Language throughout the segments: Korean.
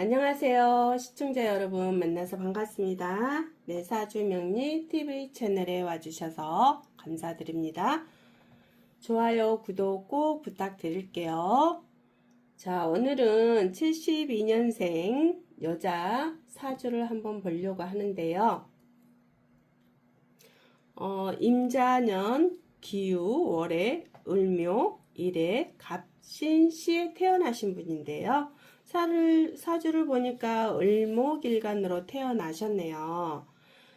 안녕하세요. 시청자 여러분 만나서 반갑습니다. 네, 사주명리 TV 채널에 와주셔서 감사드립니다. 좋아요, 구독 꼭 부탁드릴게요. 자, 오늘은 72년생 여자 사주를 한번 보려고 하는데요. 임자년 기유 월에 을묘 일에 갑신시에 태어나신 분인데요. 사주를 보니까 을목일간으로 태어나셨네요.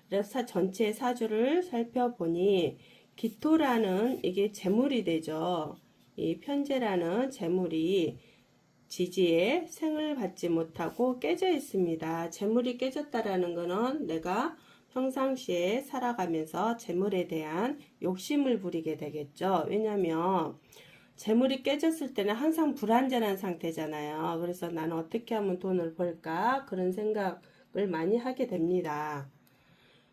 그래서 전체 사주를 살펴보니 기토라는 이게 재물이 되죠. 이 편재라는 재물이 지지에 생을 받지 못하고 깨져 있습니다. 재물이 깨졌다라는 것은 내가 평상시에 살아가면서 재물에 대한 욕심을 부리게 되겠죠. 왜냐하면 재물이 깨졌을 때는 항상 불안전한 상태잖아요. 그래서 나는 어떻게 하면 돈을 벌까? 그런 생각을 많이 하게 됩니다.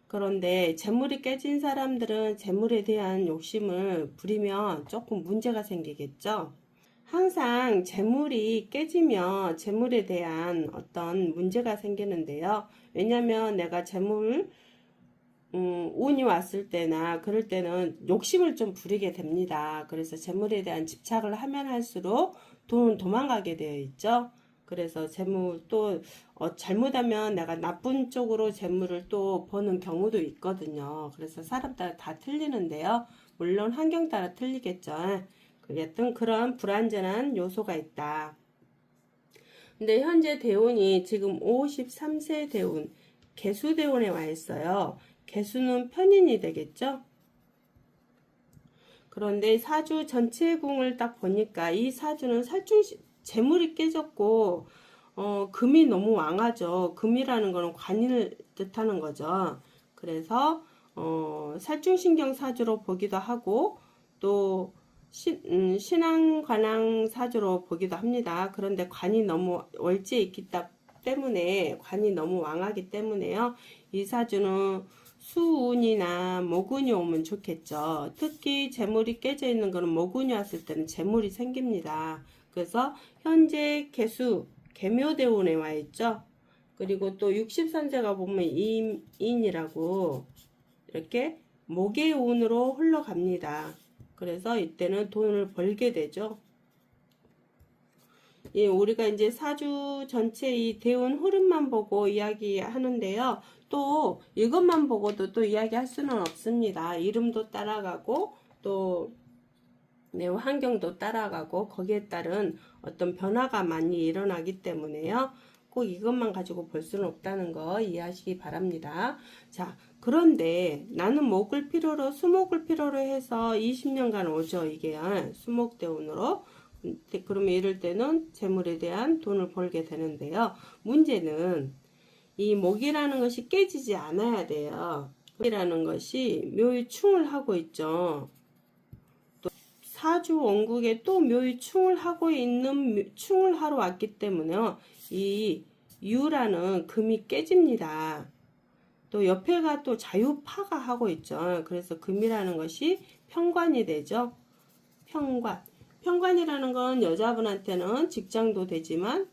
그런데 재물이 깨진 사람들은 재물에 대한 욕심을 부리면 조금 문제가 생기겠죠. 항상 재물이 깨지면 재물에 대한 어떤 문제가 생기는데요. 왜냐하면 내가 재물 운이 왔을 때나 그럴 때는 욕심을 좀 부리게 됩니다. 그래서 재물에 대한 집착을 하면 할수록 돈은 도망가게 되어 있죠. 그래서 재물 또 잘못하면 내가 나쁜 쪽으로 재물을 또 버는 경우도 있거든요. 그래서 사람 따라 다 틀리는데요. 물론 환경 따라 틀리겠죠. 여튼 그런 불안전한 요소가 있다. 근데 현재 대운이 지금 53세 대운, 개수 대운에 와 있어요. 개수는 편인이 되겠죠? 그런데 사주 전체 궁을 딱 보니까 이 사주는 재물이 깨졌고 금이 너무 왕하죠. 금이라는 거는 관인을 뜻하는 거죠. 그래서 살충신경 사주로 보기도 하고 또 신앙 관왕 사주로 보기도 합니다. 그런데 관이 너무 월지에 있기 때문에 관이 너무 왕하기 때문에요. 이 사주는 수운이나 모군이 오면 좋겠죠. 특히 재물이 깨져 있는 거는 모군이 왔을 때는 재물이 생깁니다. 그래서 현재 개수 개묘대운에 와 있죠. 그리고 또 63세가 보면 인이라고 이렇게 목의 운으로 흘러갑니다. 그래서 이때는 돈을 벌게 되죠. 예, 우리가 이제 사주 전체 이 대운 흐름만 보고 이야기하는데요. 또 이것만 보고도 또 이야기할 수는 없습니다. 이름도 따라가고 또 환경도 따라가고 거기에 따른 어떤 변화가 많이 일어나기 때문에요. 꼭 이것만 가지고 볼 수는 없다는 거 이해하시기 바랍니다. 자, 그런데 나는 수목을 필요로 해서 20년간 오죠. 이게 수목대운으로. 그러면 이럴 때는 재물에 대한 돈을 벌게 되는데요. 문제는 이 목이라는 것이 깨지지 않아야 돼요. 목이라는 것이 묘의 충을 하고 있죠. 또 사주 원국에 또 묘의 충을 하러 왔기 때문에요. 이 유라는 금이 깨집니다. 또 옆에가 또 자유파가 하고 있죠. 그래서 금이라는 것이 편관이 되죠. 편관이라는 건 여자분한테는 직장도 되지만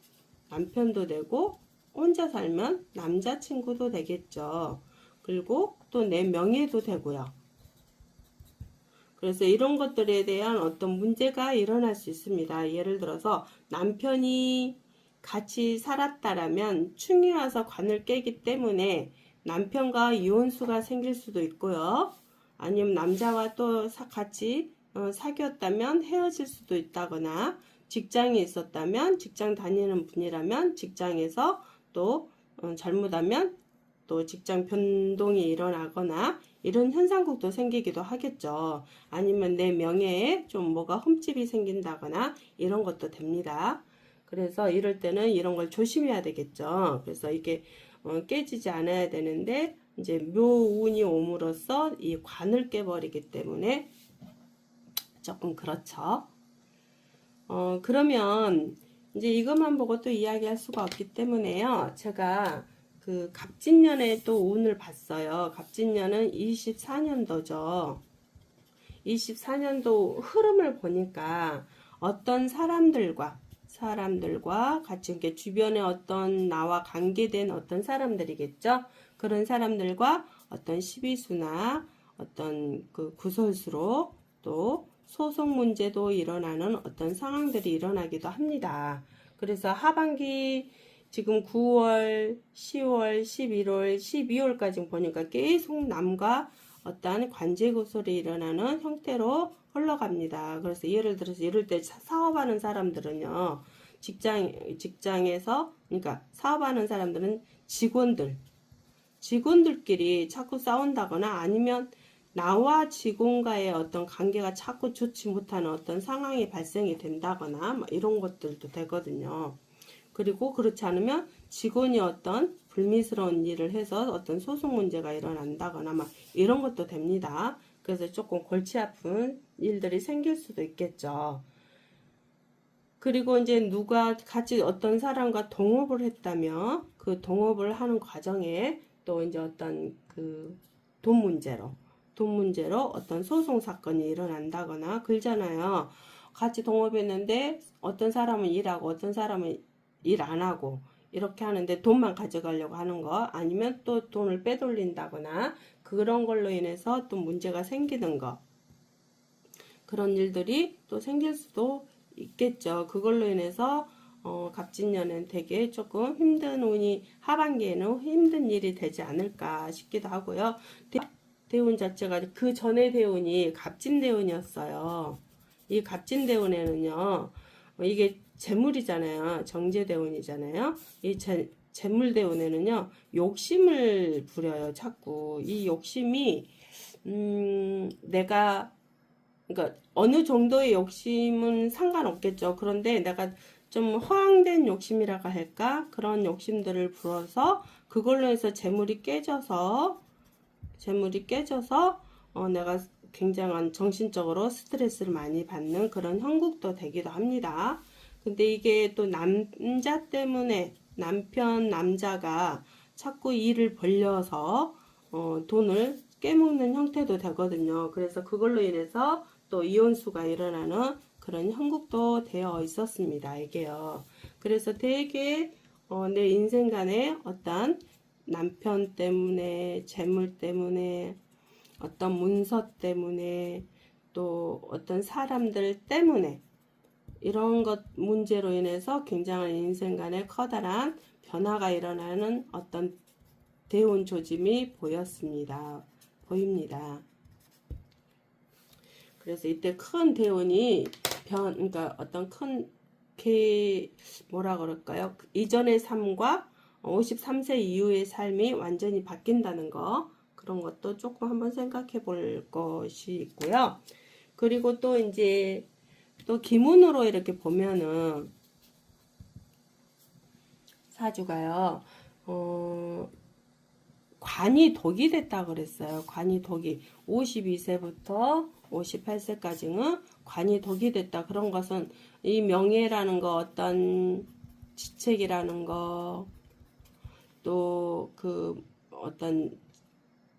남편도 되고 혼자 살면 남자친구도 되겠죠. 그리고 또 내 명예도 되고요. 그래서 이런 것들에 대한 어떤 문제가 일어날 수 있습니다. 예를 들어서 남편이 같이 살았다라면 충이 와서 관을 깨기 때문에 남편과 이혼수가 생길 수도 있고요. 아니면 남자와 또 같이 사귀었다면 헤어질 수도 있다거나 직장에 있었다면 직장 다니는 분이라면 직장에서 또 잘못하면 또 직장 변동이 일어나거나 이런 현상국도 생기기도 하겠죠. 아니면 내 명예에 좀 뭐가 흠집이 생긴다거나 이런 것도 됩니다. 그래서 이럴 때는 이런 걸 조심해야 되겠죠. 그래서 이게 깨지지 않아야 되는데 이제 묘운이 옴으로써 이 관을 깨버리기 때문에 조금 그렇죠. 그러면 이제 이것만 보고 또 이야기할 수가 없기 때문에요. 제가 그 갑진년에 또 운을 봤어요. 갑진년은 24년도죠. 24년도 흐름을 보니까 어떤 사람들과 같이 이렇게 주변에 어떤 나와 관계된 어떤 사람들이겠죠. 그런 사람들과 어떤 시비수나 어떤 그 구설수로 또 소송 문제도 일어나는 어떤 상황들이 일어나기도 합니다. 그래서 하반기 지금 9월, 10월, 11월, 12월까지 보니까 계속 남과 어떤 관제 구설이 일어나는 형태로 흘러갑니다. 그래서 예를 들어서 이럴 때 사업하는 사람들은요, 직장에서, 그러니까 사업하는 사람들은 직원들끼리 자꾸 싸운다거나 아니면 나와 직원과의 어떤 관계가 자꾸 좋지 못하는 어떤 상황이 발생이 된다거나 뭐 이런 것들도 되거든요. 그리고 그렇지 않으면 직원이 어떤 불미스러운 일을 해서 어떤 소송 문제가 일어난다거나 막 이런 것도 됩니다. 그래서 조금 골치 아픈 일들이 생길 수도 있겠죠. 그리고 이제 누가 같이 어떤 사람과 동업을 했다면 그 동업을 하는 과정에 또 이제 어떤 그 돈 문제로 어떤 소송 사건이 일어난다거나 그러잖아요. 같이 동업했는데 어떤 사람은 일하고 어떤 사람은 일 안 하고 이렇게 하는데 돈만 가져가려고 하는 거 아니면 또 돈을 빼돌린다거나 그런 걸로 인해서 또 문제가 생기는 거 그런 일들이 또 생길 수도 있겠죠. 그걸로 인해서 갑진년은 되게 조금 힘든 운이 하반기에는 힘든 일이 되지 않을까 싶기도 하고요. 대운 자체가 그 전에 대운이 갑진대운이었어요. 이 갑진대운에는요. 이게 재물이잖아요. 정제대운이잖아요. 이 재물대운에는요. 욕심을 부려요. 자꾸 이 욕심이 내가 그러니까 어느 정도의 욕심은 상관없겠죠. 그런데 내가 좀 허황된 욕심이라고 할까? 그런 욕심들을 불어서 그걸로 해서 재물이 깨져서 내가 굉장한 정신적으로 스트레스를 많이 받는 그런 형국도 되기도 합니다. 근데 이게 또 남자가 자꾸 일을 벌려서 돈을 깨먹는 형태도 되거든요. 그래서 그걸로 인해서 또 이혼수가 일어나는 그런 형국도 되어 있었습니다. 이게요. 그래서 되게 내 인생간에 어떤 남편 때문에, 재물 때문에, 어떤 문서 때문에, 또 어떤 사람들 때문에 이런 것 문제로 인해서 굉장한 인생간에 커다란 변화가 일어나는 어떤 대운 조짐이 보입니다. 그래서 이때 큰 대운이 그러니까 어떤 뭐라 그럴까요? 이전의 삶과 53세 이후의 삶이 완전히 바뀐다는 거 그런 것도 조금 한번 생각해 볼 것이 있고요. 그리고 또 이제 또 기문으로 이렇게 보면은 사주가요. 관이 독이 됐다 그랬어요. 관이 독이 52세부터 58세까지는 관이 독이 됐다. 그런 것은 이 명예라는 거 어떤 지책이라는 거 또 그 어떤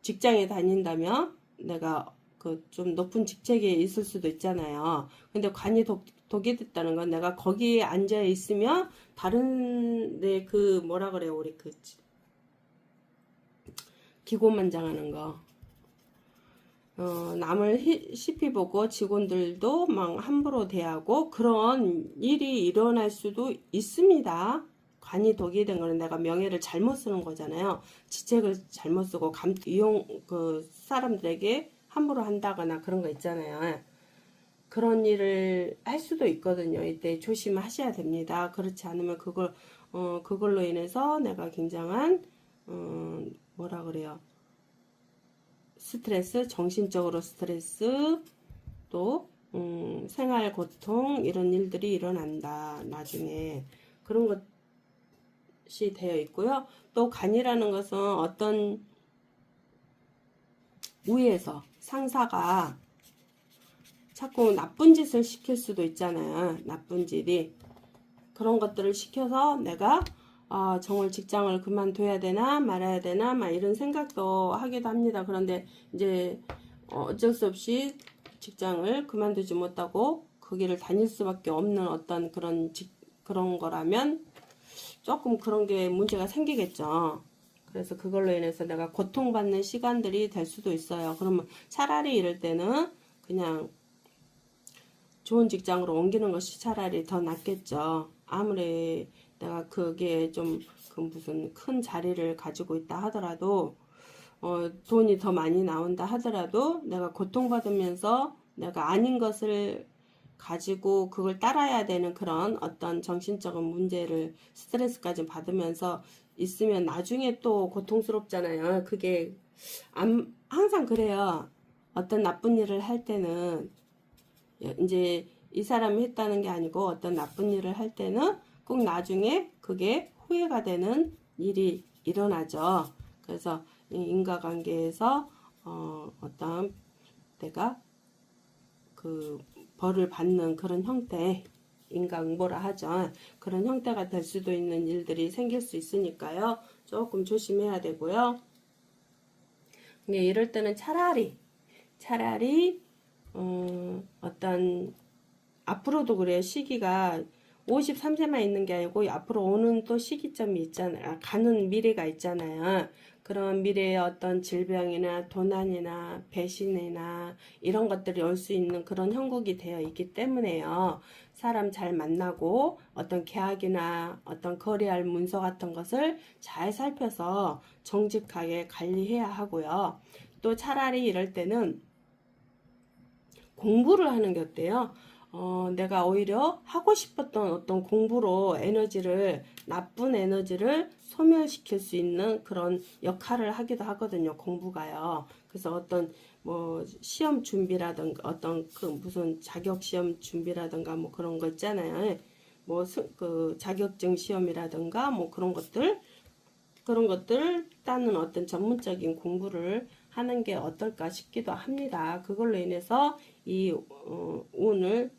직장에 다닌다면 내가 그 좀 높은 직책에 있을 수도 있잖아요. 근데 관이 독이 됐다는 건 내가 거기에 앉아 있으면 다른 내 그 뭐라 그래요 우리 그 기고만장하는 거. 남을 시피 보고 직원들도 막 함부로 대하고 그런 일이 일어날 수도 있습니다. 관이 독이 된 거는 내가 명예를 잘못 쓰는 거잖아요. 지책을 잘못 쓰고 그 사람들에게 함부로 한다거나 그런 거 있잖아요. 그런 일을 할 수도 있거든요. 이때 조심하셔야 됩니다. 그렇지 않으면 그걸로 인해서 내가 굉장한 뭐라 그래요? 스트레스, 정신적으로 스트레스, 또 생활 고통 이런 일들이 일어난다. 나중에 그런 것이 되어 있고요. 또 간이라는 것은 어떤 위에서 상사가 자꾸 나쁜 짓을 시킬 수도 있잖아요. 나쁜 짓이 그런 것들을 시켜서 내가 정말 직장을 그만둬야 되나 말아야 되나 막 이런 생각도 하기도 합니다. 그런데 이제 어쩔 수 없이 직장을 그만두지 못하고 거기를 다닐 수밖에 없는 어떤 그런 그런 거라면 조금 그런 게 문제가 생기겠죠. 그래서 그걸로 인해서 내가 고통받는 시간들이 될 수도 있어요. 그러면 차라리 이럴 때는 그냥 좋은 직장으로 옮기는 것이 차라리 더 낫겠죠. 아무리 내가 그게 좀 그 무슨 큰 자리를 가지고 있다 하더라도 돈이 더 많이 나온다 하더라도 내가 고통받으면서 내가 아닌 것을 가지고 그걸 따라야 되는 그런 어떤 정신적인 문제를 스트레스까지 받으면서 있으면 나중에 또 고통스럽잖아요. 그게 항상 그래요. 어떤 나쁜 일을 할 때는 이제 이 사람이 했다는 게 아니고 어떤 나쁜 일을 할 때는 꼭 나중에 그게 후회가 되는 일이 일어나죠. 그래서 인과관계에서 어떤 내가 그 벌을 받는 그런 형태, 인과응보라 하죠. 그런 형태가 될 수도 있는 일들이 생길 수 있으니까요. 조금 조심해야 되고요. 근데 이럴 때는 차라리 어떤 앞으로도 그래요. 시기가 53세만 있는 게 아니고 앞으로 오는 또 시기점이 있잖아요. 가는 미래가 있잖아요. 그런 미래의 어떤 질병이나 도난이나 배신이나 이런 것들이 올 수 있는 그런 형국이 되어 있기 때문에요. 사람 잘 만나고 어떤 계약이나 어떤 거래할 문서 같은 것을 잘 살펴서 정직하게 관리해야 하고요. 또 차라리 이럴 때는 공부를 하는 게 어때요? 내가 오히려 하고 싶었던 어떤 공부로 나쁜 에너지를 소멸시킬 수 있는 그런 역할을 하기도 하거든요, 공부가요. 그래서 어떤 뭐 시험 준비라든가 어떤 그 무슨 자격 시험 준비라든가 뭐 그런 거 있잖아요. 뭐 그 자격증 시험이라든가 뭐 그런 것들 따는 어떤 전문적인 공부를 하는 게 어떨까 싶기도 합니다. 그걸로 인해서 이 운을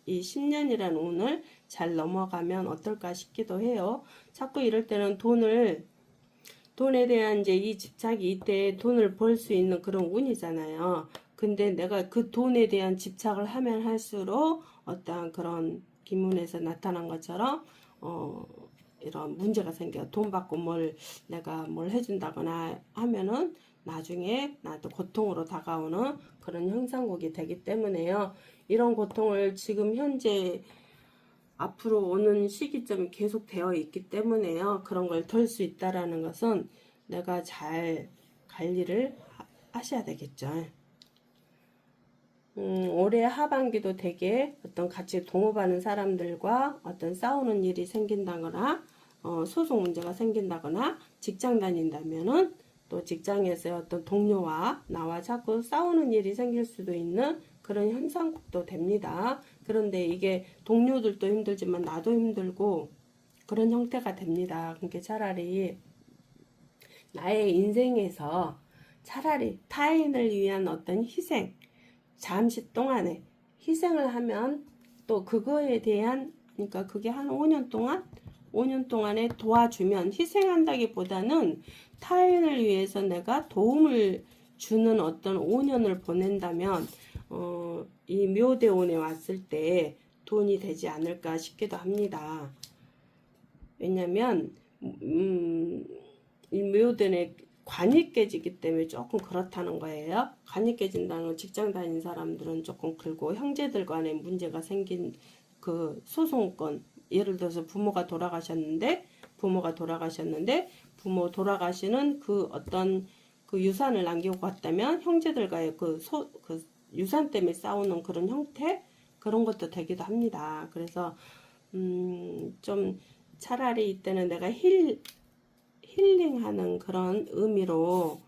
이 10년이라는 운을 잘 넘어가면 어떨까 싶기도 해요. 자꾸 이럴 때는 돈에 대한 이제 이 집착이 이때 돈을 벌 수 있는 그런 운이잖아요. 근데 내가 그 돈에 대한 집착을 하면 할수록 어떠한 그런 기문에서 나타난 것처럼 이런 문제가 생겨. 돈 받고 내가 뭘 해준다거나 하면은 나중에 나도 고통으로 다가오는 그런 형상국이 되기 때문에요. 이런 고통을 지금 현재 앞으로 오는 시기점이 계속 되어 있기 때문에요. 그런 걸 덜 수 있다라는 것은 내가 잘 관리를 하셔야 되겠죠. 올해 하반기도 되게 어떤 같이 동업하는 사람들과 어떤 싸우는 일이 생긴다거나 소송 문제가 생긴다거나 직장 다닌다면은 또 직장에서 어떤 동료와 나와 자꾸 싸우는 일이 생길 수도 있는 그런 현상도 됩니다. 그런데 이게 동료들도 힘들지만 나도 힘들고 그런 형태가 됩니다. 그러니까 차라리 나의 인생에서 차라리 타인을 위한 어떤 희생, 잠시 동안에 희생을 하면 또 그거에 대한 그러니까 그게 한 5년 동안에 도와주면 희생한다기보다는 타인을 위해서 내가 도움을 주는 어떤 5년을 보낸다면 이 묘대운에 왔을 때 돈이 되지 않을까 싶기도 합니다. 왜냐면 이 묘대운에 관이 깨지기 때문에 조금 그렇다는 거예요. 관이 깨진다는 건 직장 다니는 사람들은 조금 그리고 형제들 간에 문제가 생긴 그 소송권 예를 들어서 부모가 돌아가셨는데 부모 돌아가시는 그 어떤 그 유산을 남기고 갔다면 형제들과의 그 유산 때문에 싸우는 그런 형태 그런 것도 되기도 합니다. 그래서 좀 차라리 이때는 내가 힐링하는 그런 의미로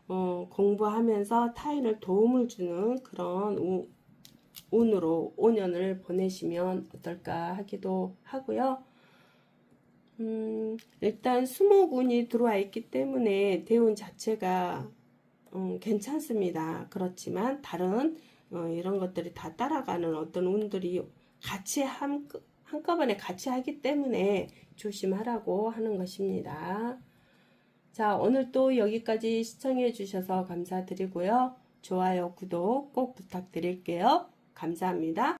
공부하면서 타인을 도움을 주는 그런 운으로 5년을 보내시면 어떨까 하기도 하고요. 일단 수목운이 들어와 있기 때문에 대운 자체가 괜찮습니다. 그렇지만 다른 이런 것들이 다 따라가는 어떤 운들이 같이 한꺼번에 같이 하기 때문에 조심하라고 하는 것입니다. 자, 오늘 또 여기까지 시청해 주셔서 감사드리고요. 좋아요, 구독 꼭 부탁드릴게요. 감사합니다.